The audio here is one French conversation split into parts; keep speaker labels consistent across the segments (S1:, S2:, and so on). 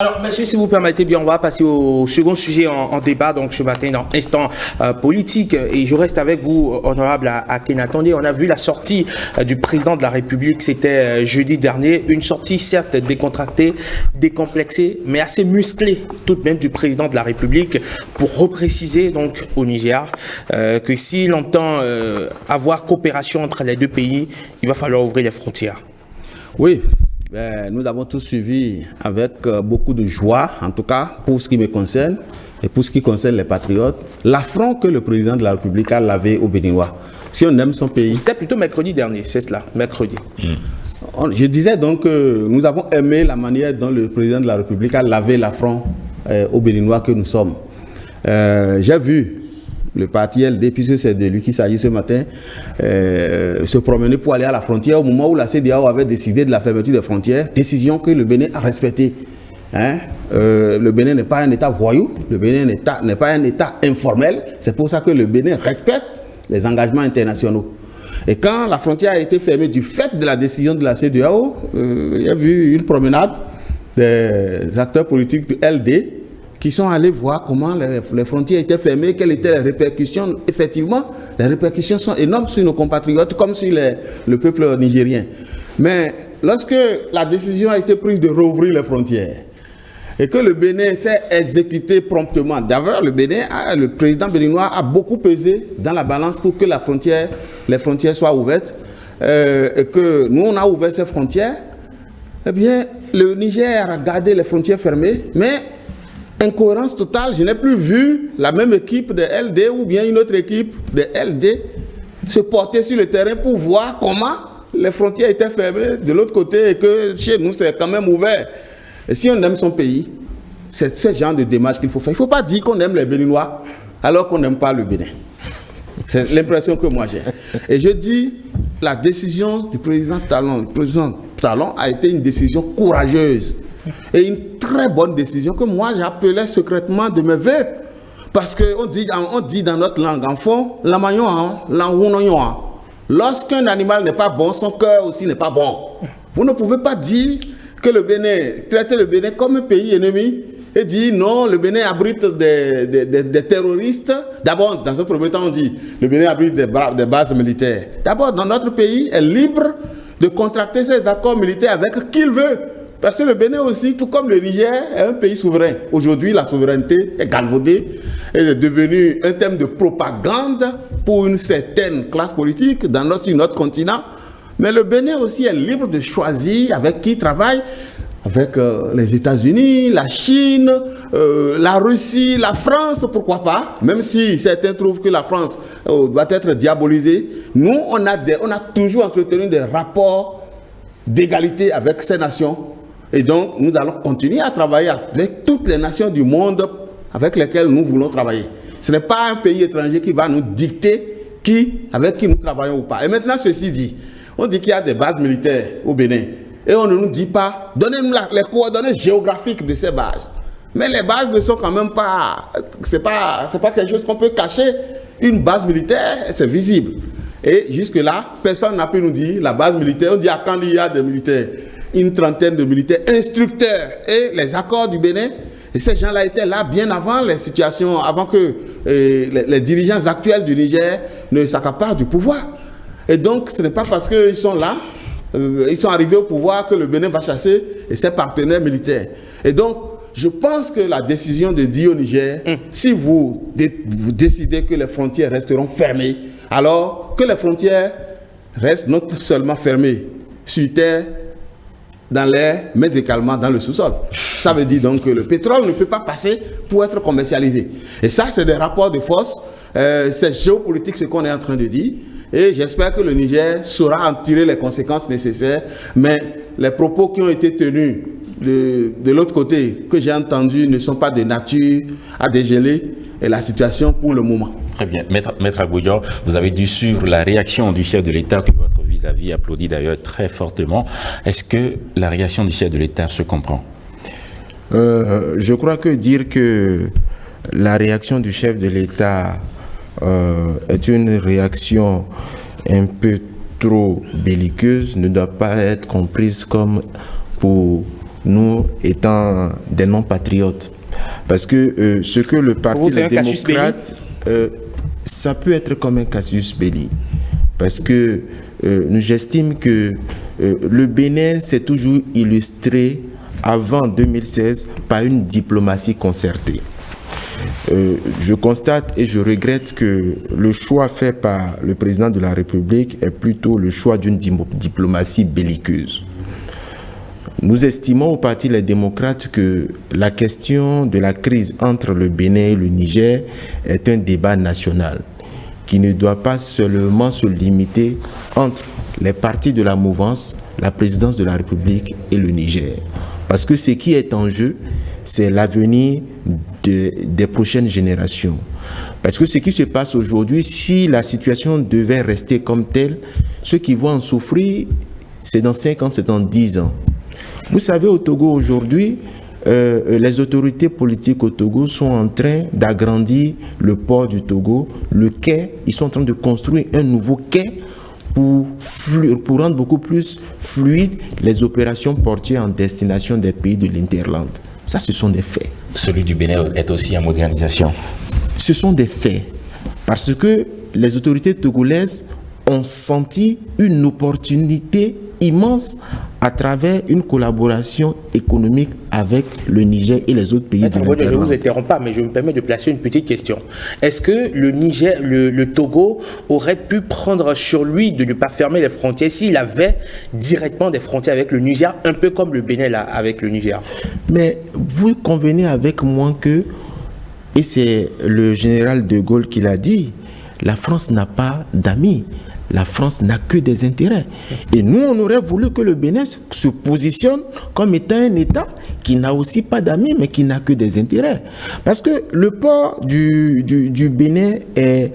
S1: Alors, monsieur, si vous permettez bien, on va passer au second sujet en débat, donc ce matin, dans Instant Politique. Et je reste avec vous, honorable Akhenaton. On a vu la sortie du président de la République, c'était jeudi dernier. Une sortie, certes, décontractée, décomplexée, mais assez musclée, tout de même, du président de la République, pour repréciser, donc, au Niger, que s'il entend avoir coopération entre les deux pays, il va falloir ouvrir les frontières.
S2: Oui. Nous avons tous suivi avec beaucoup de joie, en tout cas pour ce qui me concerne et pour ce qui concerne les patriotes, l'affront que le président de la République a lavé aux Béninois. Si on aime son pays...
S1: C'était plutôt mercredi dernier, c'est cela, mercredi.
S2: Je disais donc que nous avons aimé la manière dont le président de la République a lavé l'affront aux Béninois que nous sommes. J'ai vu le parti LD, puisque c'est de lui qu'il s'agit ce matin, se promener pour aller à la frontière au moment où la CEDEAO avait décidé de la fermeture des frontières, décision que le Bénin a respectée. Le Bénin n'est pas un État voyou, le Bénin n'est pas un État informel, c'est pour ça que le Bénin respecte les engagements internationaux. Et quand la frontière a été fermée du fait de la décision de la CEDEAO, il y a eu une promenade des acteurs politiques du LD qui sont allés voir comment les frontières étaient fermées, quelles étaient les répercussions. Effectivement, les répercussions sont énormes sur nos compatriotes comme sur le peuple nigérien. Mais lorsque la décision a été prise de rouvrir les frontières et que le Bénin s'est exécuté promptement, d'abord le président béninois a beaucoup pesé dans la balance pour que les frontières soient ouvertes et que nous on a ouvert ces frontières, eh bien le Niger a gardé les frontières fermées, mais incohérence totale, je n'ai plus vu la même équipe de LD ou bien une autre équipe de LD se porter sur le terrain pour voir comment les frontières étaient fermées de l'autre côté et que chez nous c'est quand même ouvert. Et si on aime son pays, c'est ce genre de démarche qu'il faut faire. Il ne faut pas dire qu'on aime les Béninois alors qu'on n'aime pas le Bénin. C'est l'impression que moi j'ai. Et je dis, la décision du président Talon a été une décision courageuse. Et une très bonne décision que moi j'appelais secrètement de mes vœux. Parce qu'on dit dans notre langue, en fond, lorsqu'un animal n'est pas bon, son cœur aussi n'est pas bon. Vous ne pouvez pas dire que le Bénin, traiter le Bénin comme un pays ennemi et dire non, le Bénin abrite des terroristes. D'abord, dans un premier temps, on dit le Bénin abrite des bases militaires. D'abord, dans notre pays, est libre de contracter ses accords militaires avec qui il veut. Parce que le Bénin aussi, tout comme le Niger, est un pays souverain. Aujourd'hui, la souveraineté est galvaudée et est devenue un thème de propagande pour une certaine classe politique sur notre continent. Mais le Bénin aussi est libre de choisir avec qui il travaille, avec les États-Unis, la Chine, la Russie, la France, pourquoi pas. Même si certains trouvent que la France doit être diabolisée, nous, on a toujours entretenu des rapports d'égalité avec ces nations. Et donc, nous allons continuer à travailler avec toutes les nations du monde avec lesquelles nous voulons travailler. Ce n'est pas un pays étranger qui va nous dicter avec qui nous travaillons ou pas. Et maintenant, ceci dit, on dit qu'il y a des bases militaires au Bénin. Et on ne nous dit pas, donnez-nous les coordonnées géographiques de ces bases. Mais les bases ne sont quand même pas... C'est pas quelque chose qu'on peut cacher. Une base militaire, c'est visible. Et jusque-là, personne n'a pu nous dire la base militaire. On dit à quand il y a des militaires, une trentaine de militaires instructeurs et les accords du Bénin. Et ces gens-là étaient là bien avant les situations, avant que les dirigeants actuels du Niger ne s'accaparent du pouvoir. Et donc, ce n'est pas parce qu'ils sont là, ils sont arrivés au pouvoir que le Bénin va chasser ses partenaires militaires. Et donc, je pense que la décision de dire au Niger, si vous décidez que les frontières resteront fermées, alors que les frontières restent non seulement fermées sur terre, dans l'air, mais également dans le sous-sol. Ça veut dire donc que le pétrole ne peut pas passer pour être commercialisé. Et ça, c'est des rapports de force. C'est géopolitique ce qu'on est en train de dire. Et j'espère que le Niger saura en tirer les conséquences nécessaires. Mais les propos qui ont été tenus de l'autre côté, que j'ai entendus, ne sont pas de nature à dégeler la situation pour le moment.
S3: Très bien. Maître Agboudior, vous avez dû suivre la réaction du chef de l'État que votre vis-à-vis applaudit d'ailleurs très fortement. Est-ce que la réaction du chef de l'État se comprend?
S4: Je crois que dire que la réaction du chef de l'État est une réaction un peu trop belliqueuse ne doit pas être comprise comme pour nous étant des non-patriotes. Parce que ce que le Parti des démocrates, ça peut être comme un casus belli. Parce que j'estime que le Bénin s'est toujours illustré avant 2016 par une diplomatie concertée. Je constate et je regrette que le choix fait par le président de la République est plutôt le choix d'une diplomatie belliqueuse. Nous estimons au Parti les démocrates que la question de la crise entre le Bénin et le Niger est un débat national qui ne doit pas seulement se limiter entre les partis de la mouvance, la présidence de la République et le Niger. Parce que ce qui est en jeu, c'est l'avenir des prochaines générations. Parce que ce qui se passe aujourd'hui, si la situation devait rester comme telle, ceux qui vont en souffrir, c'est dans 5 ans, c'est dans 10 ans. Vous savez, au Togo aujourd'hui, les autorités politiques au Togo sont en train d'agrandir le port du Togo, le quai. Ils sont en train de construire un nouveau quai pour rendre beaucoup plus fluide les opérations portuaires en destination des pays de l'Interland. Ça, ce sont des faits.
S3: Celui du Bénin est aussi en modernisation.
S4: Ce sont des faits. Parce que les autorités togolaises ont senti une opportunité immense à travers une collaboration économique avec le Niger et les autres pays de l'Interland.
S1: Je ne vous interromps pas, mais je me permets de placer une petite question. Est-ce que le Niger, le Togo aurait pu prendre sur lui de ne pas fermer les frontières s'il avait directement des frontières avec le Niger, un peu comme le Bénin là, avec le Niger?
S4: Mais vous convenez avec moi que, et c'est le général de Gaulle qui l'a dit, la France n'a pas d'amis. La France n'a que des intérêts. Et nous, on aurait voulu que le Bénin se positionne comme étant un État qui n'a aussi pas d'amis, mais qui n'a que des intérêts. Parce que le port du Bénin est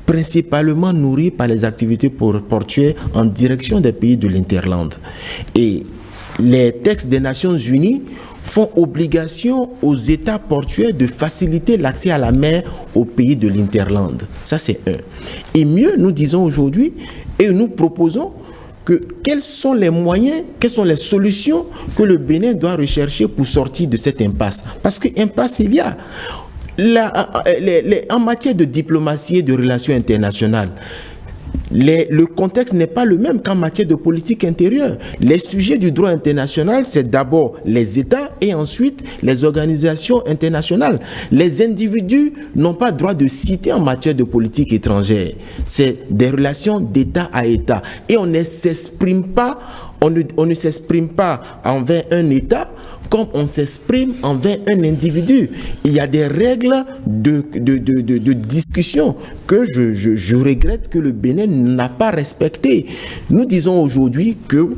S4: principalement nourri par les activités portuaires en direction des pays de l'Interland. Et les textes des Nations Unies font obligation aux États portuaires de faciliter l'accès à la mer aux pays de l'Interland. Ça, c'est un. Et mieux, nous disons aujourd'hui, et nous proposons que quels sont les moyens, quelles sont les solutions que le Bénin doit rechercher pour sortir de cette impasse. Parce qu'impasse, il y a. En matière de diplomatie et de relations internationales, le contexte n'est pas le même qu'en matière de politique intérieure. Les sujets du droit international, c'est d'abord les États et ensuite les organisations internationales. Les individus n'ont pas droit de citer en matière de politique étrangère. C'est des relations d'État à État. Et on ne s'exprime pas envers un État comme on s'exprime envers un individu. Il y a des règles de discussion que je regrette que le Bénin n'a pas respectées. Nous disons aujourd'hui que,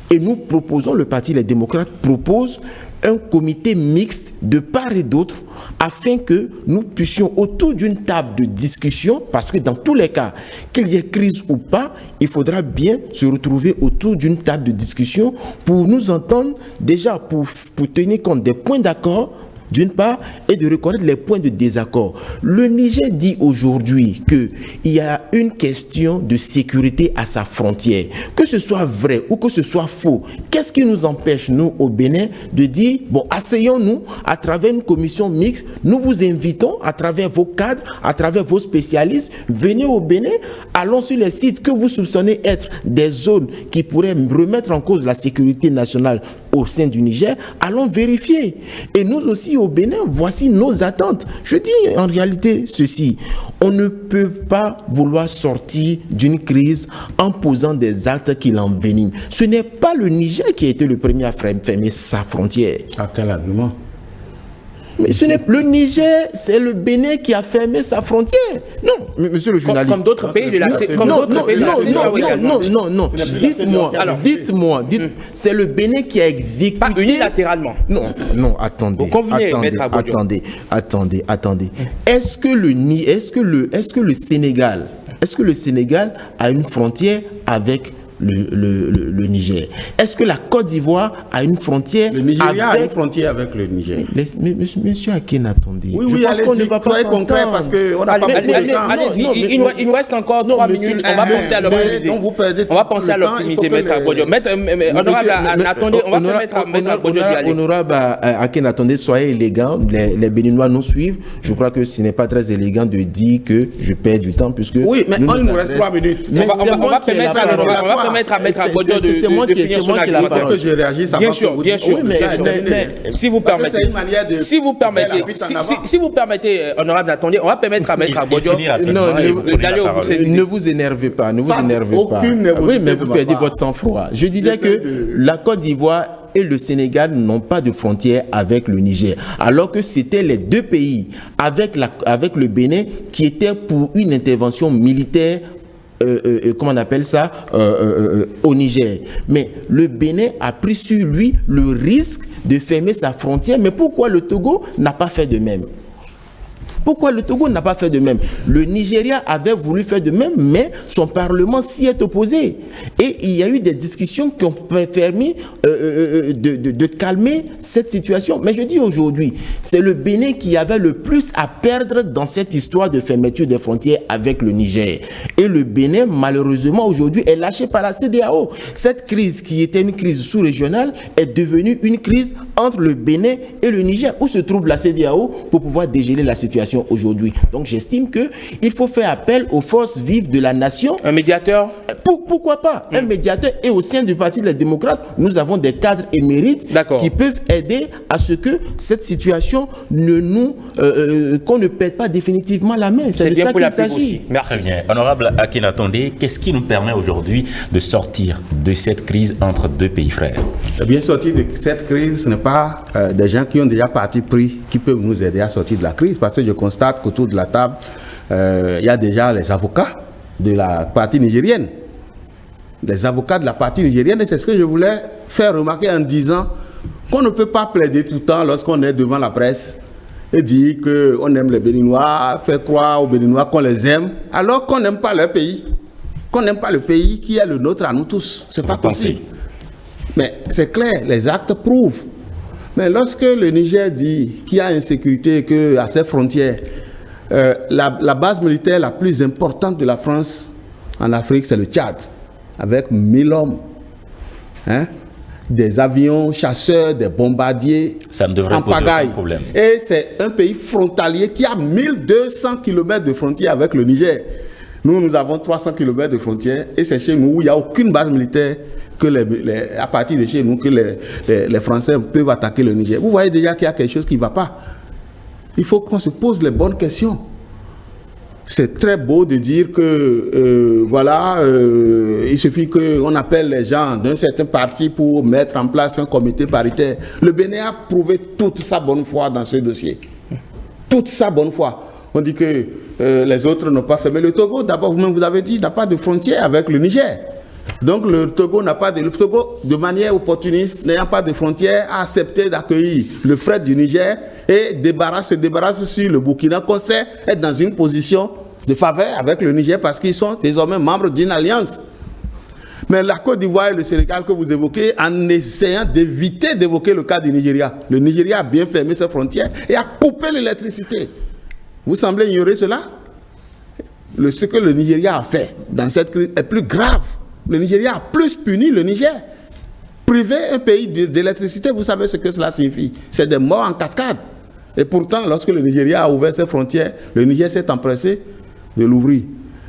S4: et nous proposons, le Parti des démocrates propose un comité mixte de part et d'autre afin que nous puissions autour d'une table de discussion, parce que dans tous les cas, qu'il y ait crise ou pas, il faudra bien se retrouver autour d'une table de discussion pour nous entendre déjà, pour tenir compte des points d'accord d'une part, et de reconnaître les points de désaccord. Le Niger dit aujourd'hui qu'il y a une question de sécurité à sa frontière. Que ce soit vrai ou que ce soit faux, qu'est-ce qui nous empêche, nous, au Bénin, de dire, bon, asseyons-nous à travers une commission mixte, nous vous invitons à travers vos cadres, à travers vos spécialistes, venez au Bénin, allons sur les sites que vous soupçonnez être des zones qui pourraient remettre en cause la sécurité nationale au sein du Niger, allons vérifier. Et nous aussi au Bénin, voici nos attentes. Je dis en réalité ceci, on ne peut pas vouloir sortir d'une crise en posant des actes qui l'enveniment. Ce n'est pas le Niger qui a été le premier à fermer sa frontière.
S2: À quel argument?
S4: Mais ce n'est le Niger, c'est le Bénin qui a fermé sa frontière. Non, monsieur le journaliste.
S1: Comme d'autres pays de la
S4: Non. Dites-moi, c'est le Bénin qui a exécuté.
S1: Pas unilatéralement.
S4: Non, attendez.
S1: Vous convenez, Maître Abodjo.
S4: Attendez. Est-ce que le Sénégal a une frontière avec le Niger. Est-ce que la Côte d'Ivoire a une frontière
S2: Le Nigeria a une frontière avec le Niger.
S4: Monsieur Akin, attendez.
S2: Oui, je pense qu'on ne va pas concret parce qu'on n'a pas beaucoup de temps.
S1: Allez-y, il nous reste encore 3 minutes. On va penser à l'optimiser. On va penser à l'optimiser, Maître Agbodjo. Honorable, attendez, on va permettre à Maître Agbodjo d'y aller.
S4: Honorable Akin, attendez, soyez élégant. Les Béninois nous suivent. Je crois que ce n'est pas très élégant de dire que je perds du temps puisque...
S2: Oui, mais il nous reste 3 minutes.
S1: On va permettre à Maître Agbodjo de finir son argument.
S2: Que je réagisse
S1: bien sûr. Oui, mais si vous permettez, honorable, attendez, on va permettre à Maître Agbodjo d'aller au bout de ses idées.
S4: Ne vous énervez pas, ne vous énervez pas. Oui, mais vous perdez votre sang-froid. Je disais que la Côte d'Ivoire et le Sénégal n'ont pas de frontière avec le Niger, alors que c'était les deux pays avec le Bénin qui étaient pour une intervention militaire comment on appelle ça, au Niger. Mais le Bénin a pris sur lui le risque de fermer sa frontière. Mais pourquoi le Togo n'a pas fait de même? Pourquoi le Togo n'a pas fait de même? Le Nigeria avait voulu faire de même, mais son Parlement s'y est opposé. Et il y a eu des discussions qui ont permis de calmer cette situation. Mais je dis aujourd'hui, c'est le Bénin qui avait le plus à perdre dans cette histoire de fermeture des frontières avec le Niger. Et le Bénin, malheureusement, aujourd'hui, est lâché par la CEDEAO. Cette crise, qui était une crise sous-régionale, est devenue une crise entre le Bénin et le Niger. Où se trouve la CEDEAO pour pouvoir dégeler la situation aujourd'hui? Donc j'estime qu'il faut faire appel aux forces vives de la nation.
S1: Un médiateur?
S4: Pourquoi pas? Un médiateur. Et au sein du Parti des démocrates, nous avons des cadres émérites qui peuvent aider à ce que cette situation qu'on ne perde pas définitivement la main.
S1: C'est de ça qu'il s'agit.
S3: Merci. Très bien. Honorable Akin Atonde, qu'est-ce qui nous permet aujourd'hui de sortir de cette crise entre deux pays frères?
S2: Bien, sortir de cette crise, ce n'est pas des gens qui ont déjà parti pris qui peuvent nous aider à sortir de la crise, parce que je constate qu'autour de la table, il y a déjà les avocats de la partie nigérienne. Les avocats de la partie nigérienne, et c'est ce que je voulais faire remarquer en disant qu'on ne peut pas plaider tout le temps lorsqu'on est devant la presse et dire qu'on aime les Béninois, faire croire aux Béninois qu'on les aime, alors qu'on n'aime pas leur pays, qu'on n'aime pas le pays qui est le nôtre à nous tous. C'est pas possible. Mais c'est clair, les actes prouvent. Mais lorsque le Niger dit qu'il y a insécurité, qu'à ses frontières, la base militaire la plus importante de la France en Afrique, c'est le Tchad, avec 1000 hommes. Hein? Des avions chasseurs, des bombardiers.
S3: Ça ne devrait poser aucun problème.
S2: Et c'est un pays frontalier qui a 1200 km de frontière avec le Niger. Nous avons 300 km de frontière et c'est chez nous où il n'y a aucune base militaire à partir de chez nous que les Français peuvent attaquer le Niger. Vous voyez déjà qu'il y a quelque chose qui ne va pas. Il faut qu'on se pose les bonnes questions. C'est très beau de dire que, il suffit qu'on appelle les gens d'un certain parti pour mettre en place un comité paritaire. Le Bénin a prouvé toute sa bonne foi dans ce dossier. Toute sa bonne foi. On dit que les autres n'ont pas fait. Mais le Togo, d'abord, vous-même vous avez dit, n'a pas de frontière avec le Niger. Donc le Togo n'a pas de... Le Togo, de manière opportuniste, n'ayant pas de frontière, a accepté d'accueillir le fret du Niger et se débarrasse sur le Burkina, qu'on sait être dans une position de faveur avec le Niger parce qu'ils sont désormais membres d'une alliance. Mais la Côte d'Ivoire et le Sénégal que vous évoquez, en essayant d'éviter d'évoquer le cas du Nigeria, le Nigeria a bien fermé ses frontières et a coupé l'électricité. Vous semblez ignorer cela? Ce que le Nigeria a fait dans cette crise est plus grave. Le Nigeria a plus puni le Niger. Priver un pays d'électricité, vous savez ce que cela signifie? C'est des morts en cascade. Et pourtant, lorsque le Nigeria a ouvert ses frontières, le Niger s'est empressé de l'ouvrir.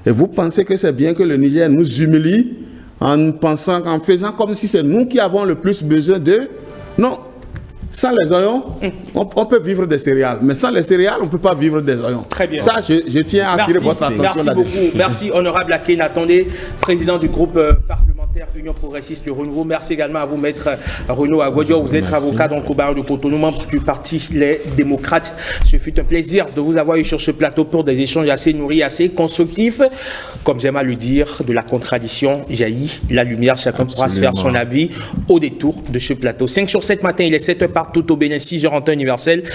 S2: Et vous pensez que c'est bien que le Niger nous humilie en faisant comme si c'est nous qui avons le plus besoin d'eux? Non. Sans les oignons, on peut vivre des céréales. Mais sans les céréales, on ne peut pas vivre des oignons.
S1: Très bien.
S2: Ça, je tiens à attirer votre attention là-dessus.
S1: Merci beaucoup. Merci, honorable Akin Atonde, président du groupe parlementaire Union Progressiste Le Renouveau. Merci également à vous, maître Renaud Agbodjo. Vous êtes avocat donc au barreau de Cotonou, membre du Parti Les Démocrates. Ce fut un plaisir de vous avoir eu sur ce plateau pour des échanges assez nourris, assez constructifs. Comme j'aime à le dire, de la contradiction jaillit la lumière. Chacun pourra se faire son avis au détour de ce plateau. 5 sur 7 matin, il est 7h partout au Bénin, 6h en temps universel.